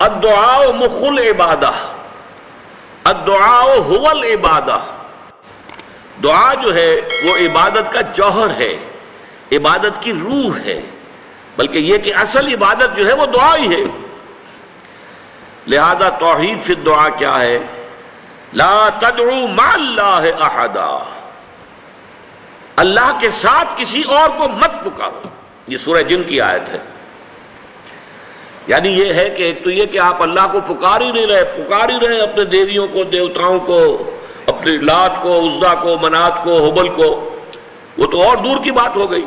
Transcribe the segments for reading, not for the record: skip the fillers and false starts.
الدعاء مخ العبادہ، الدعاء هو العبادہ، دعا جو ہے وہ عبادت کا جوہر ہے، عبادت کی روح ہے، بلکہ یہ کہ اصل عبادت جو ہے وہ دعا ہی ہے۔ لہذا توحید فی الدعا کیا ہے؟ لا تدعو مع اللہ احدا، اللہ کے ساتھ کسی اور کو مت پکارو۔ یہ سورہ جن کی آیت ہے۔ یعنی یہ ہے کہ ایک تو یہ کہ آپ اللہ کو پکار ہی رہے اپنے دیویوں کو، دیوتاؤں کو، اپنے لات کو، عزا کو، منات کو، حبل کو، وہ تو اور دور کی بات ہو گئی۔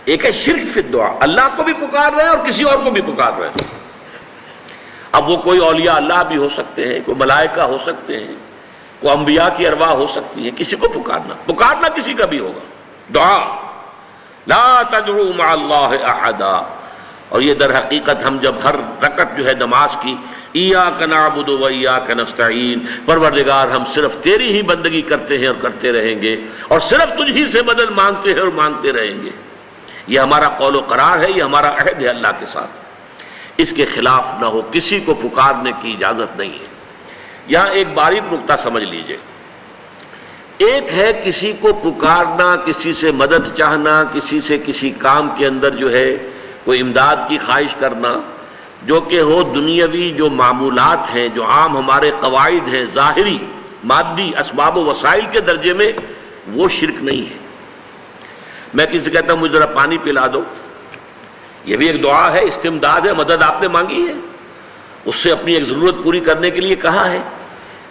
ایک ہے شرک فی الدعا، اللہ کو بھی پکار رہے ہیں اور کسی اور کو بھی پکار رہے ہیں۔ اب وہ کوئی اولیاء اللہ بھی ہو سکتے ہیں، کوئی ملائکہ ہو سکتے ہیں، کوئی انبیاء کی ارواح ہو سکتی ہیں، کسی کو پکارنا کسی کا بھی ہوگا۔ دعا لا تدعو مع اللہ احدا، اور یہ در حقیقت ہم جب ہر رکعت جو ہے نماز کی ایاک نعبد و ایاک نستعین، پروردگار ہم صرف تیری ہی بندگی کرتے ہیں اور کرتے رہیں گے، اور صرف تجھ ہی سے مدد مانگتے ہیں اور مانگتے رہیں گے، یہ ہمارا قول و قرار ہے، یہ ہمارا عہد ہے اللہ کے ساتھ، اس کے خلاف نہ ہو، کسی کو پکارنے کی اجازت نہیں ہے۔ یہاں ایک باریک نکتہ سمجھ لیجئے، ایک ہے کسی کو پکارنا، کسی سے مدد چاہنا، کسی سے کسی کام کے اندر جو ہے کوئی امداد کی خواہش کرنا، جو کہ ہو دنیاوی جو معمولات ہیں، جو عام ہمارے قواعد ہیں، ظاہری مادی اسباب و وسائل کے درجے میں، وہ شرک نہیں ہے۔ میں کسی سے کہتا ہوں مجھے ذرا پانی پلا دو، یہ بھی ایک دعا ہے، استمداد ہے، مدد آپ نے مانگی ہے، اس سے اپنی ایک ضرورت پوری کرنے کے لیے کہا ہے،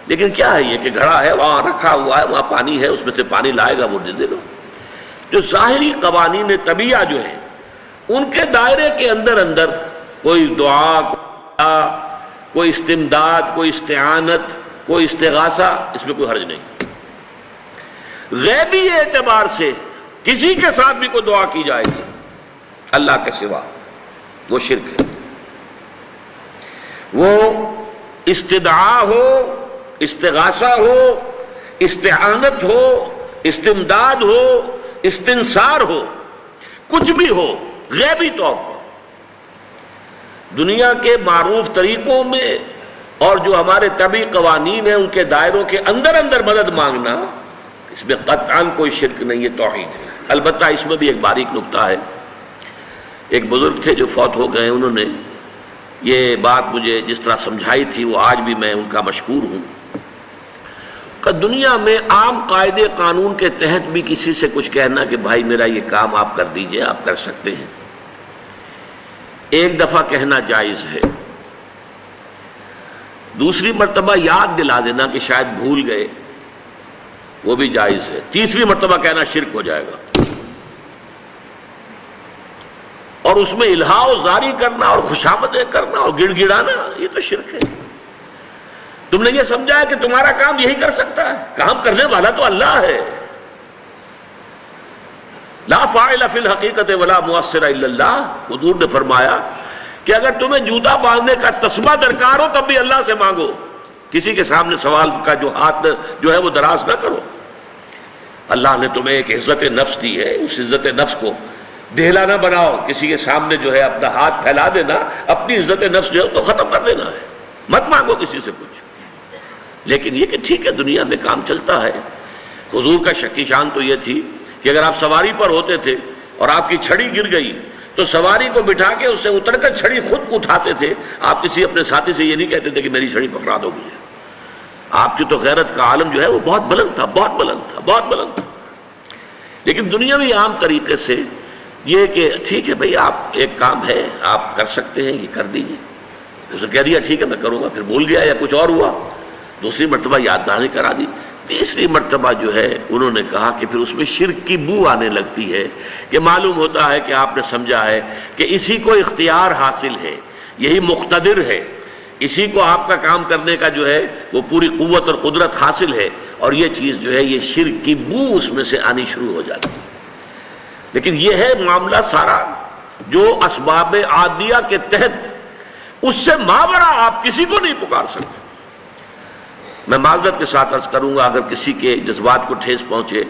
لیکن کیا ہے یہ کہ گھڑا ہے، وہاں رکھا ہوا ہے، وہاں پانی ہے، اس میں سے پانی لائے گا وہ دے دو۔ جو ظاہری قوانین طبیعہ جو ہیں ان کے دائرے کے اندر کوئی دعا، کوئی استمداد، کوئی استعانت، کوئی استغاثہ، اس میں کوئی حرج نہیں۔ غیبی اعتبار سے کسی کے ساتھ بھی کوئی دعا کی جائے گی اللہ کے سوا، وہ شرک ہے۔ وہ استدعا ہو، استغاثہ ہو، استعانت ہو، استمداد ہو، استنصار ہو، کچھ بھی ہو، غیبی طور پر دنیا کے معروف طریقوں میں اور جو ہمارے طبعی قوانین ہیں ان کے دائروں کے اندر مدد مانگنا، اس میں قطعاً کوئی شرک نہیں ہے، توحید ہے۔ البتہ اس میں بھی ایک باریک نکتہ ہے۔ ایک بزرگ تھے جو فوت ہو گئے، انہوں نے یہ بات مجھے جس طرح سمجھائی تھی وہ آج بھی میں ان کا مشکور ہوں کہ دنیا میں عام قاعدے قانون کے تحت بھی کسی سے کچھ کہنا کہ بھائی میرا یہ کام آپ کر دیجئے، آپ کر سکتے ہیں، ایک دفعہ کہنا جائز ہے، دوسری مرتبہ یاد دلا دینا کہ شاید بھول گئے، وہ بھی جائز ہے، تیسری مرتبہ کہنا شرک ہو جائے گا، اور اس میں الہا و زاری کرنا اور خوشامدیں کرنا اور گڑ گڑانا، یہ تو شرک ہے۔ تم نے یہ سمجھا ہے کہ تمہارا کام یہی کر سکتا ہے، کام کرنے والا تو اللہ ہے۔ لا فاعل فی الحقیقت ولا مؤثر الا اللہ، حضور نے فرمایا کہ اگر تمہیں جوتا باندھنے کا تسبہ درکار ہو تب بھی اللہ سے مانگو، کسی کے سامنے سوال کا جو ہاتھ جو ہے وہ دراز نہ کرو۔ اللہ نے تمہیں ایک عزت نفس دی ہے، اس عزت نفس کو دہلا نہ بناؤ، کسی کے سامنے جو ہے اپنا ہاتھ پھیلا دینا، اپنی عزت نفس جو ہے اس کو ختم کر دینا ہے، مت مانگو کسی سے کچھ۔ لیکن یہ کہ ٹھیک ہے دنیا میں کام چلتا ہے۔ حضور کا شکی شان تو یہ تھی کہ اگر آپ سواری پر ہوتے تھے اور آپ کی چھڑی گر گئی تو سواری کو بٹھا کے اس سے اتر کر چھڑی خود اٹھاتے تھے، آپ کسی اپنے ساتھی سے یہ نہیں کہتے تھے کہ میری چھڑی پکڑا دو مجھے۔ آپ کی تو غیرت کا عالم جو ہے وہ بہت بلند تھا، بہت بلند تھا، بہت بلند تھا۔ لیکن دنیاوی عام طریقے سے یہ کہ ٹھیک ہے بھئی آپ ایک کام ہے آپ کر سکتے ہیں، یہ کر دیجیے، اس نے کہہ دیا ٹھیک ہے میں کروں گا، پھر بھول گیا یا کچھ اور ہوا، دوسری مرتبہ یاد دہانی کرا دی، تیسری مرتبہ جو ہے انہوں نے کہا کہ پھر اس میں شرک کی بو آنے لگتی ہے کہ معلوم ہوتا ہے کہ آپ نے سمجھا ہے کہ اسی کو اختیار حاصل ہے، یہی مقتدر ہے، اسی کو آپ کا کام کرنے کا جو ہے وہ پوری قوت اور قدرت حاصل ہے، اور یہ چیز جو ہے یہ شرک کی بو اس میں سے آنی شروع ہو جاتی ہے۔ لیکن یہ ہے معاملہ سارا جو اسباب عادیہ کے تحت، اس سے ماورا آپ کسی کو نہیں پکار سکتے۔ میں معذرت کے ساتھ عرض کروں گا اگر کسی کے جذبات کو ٹھیس پہنچے،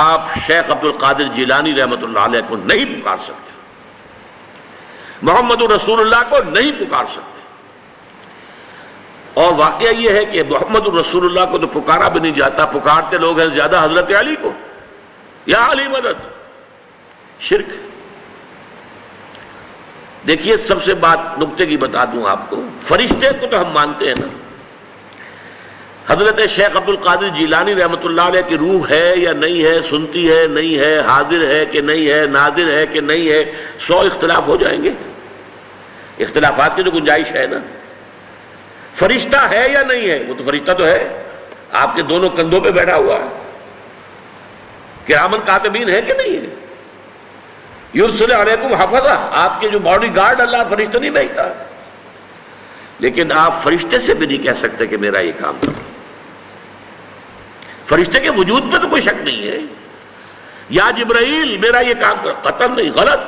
آپ شیخ عبد القادر جیلانی رحمۃ اللہ علیہ کو نہیں پکار سکتے، محمد رسول اللہ کو نہیں پکار سکتے، اور واقعہ یہ ہے کہ محمد الرسول اللہ کو تو پکارا بھی نہیں جاتا، پکارتے لوگ ہیں زیادہ حضرت علی کو، یا علی مدد، شرک۔ دیکھیے سب سے بات نکتے کی بتا دوں آپ کو، فرشتے کو تو ہم مانتے ہیں نا، حضرت شیخ عبد القادر جیلانی رحمۃ اللہ علیہ کی روح ہے یا نہیں ہے، سنتی ہے نہیں ہے، حاضر ہے کہ نہیں ہے، ناظر ہے کہ نہیں ہے، 100 اختلاف ہو جائیں گے، اختلافات کی تو گنجائش ہے نا۔ فرشتہ ہے یا نہیں ہے؟ وہ تو فرشتہ تو ہے، آپ کے دونوں کندھوں پہ بیٹھا ہوا ہے، کرامن کاتبین ہے کہ نہیں ہے؟ یرسل علیکم حفظہ، آپ کے جو باڈی گارڈ اللہ فرشتہ نہیں بھیجتا، لیکن آپ فرشتے سے بھی نہیں کہہ سکتے کہ میرا یہ کام کرو۔ فرشتے کے وجود پہ تو کوئی شک نہیں ہے، یا جبرائیل میرا یہ کام کرو، قطعاً نہیں، غلط،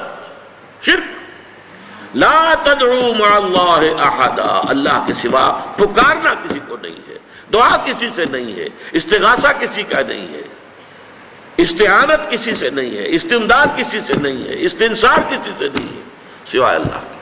شرک۔ لا تدعو مع اللہ احدا، اللہ کے سوا پکارنا کسی کو نہیں ہے، دعا کسی سے نہیں ہے، استغاثہ کسی کا نہیں ہے، استعانت کسی سے نہیں ہے، استمداد کسی سے نہیں ہے، استنصار کسی سے نہیں ہے، سوائے اللہ کے۔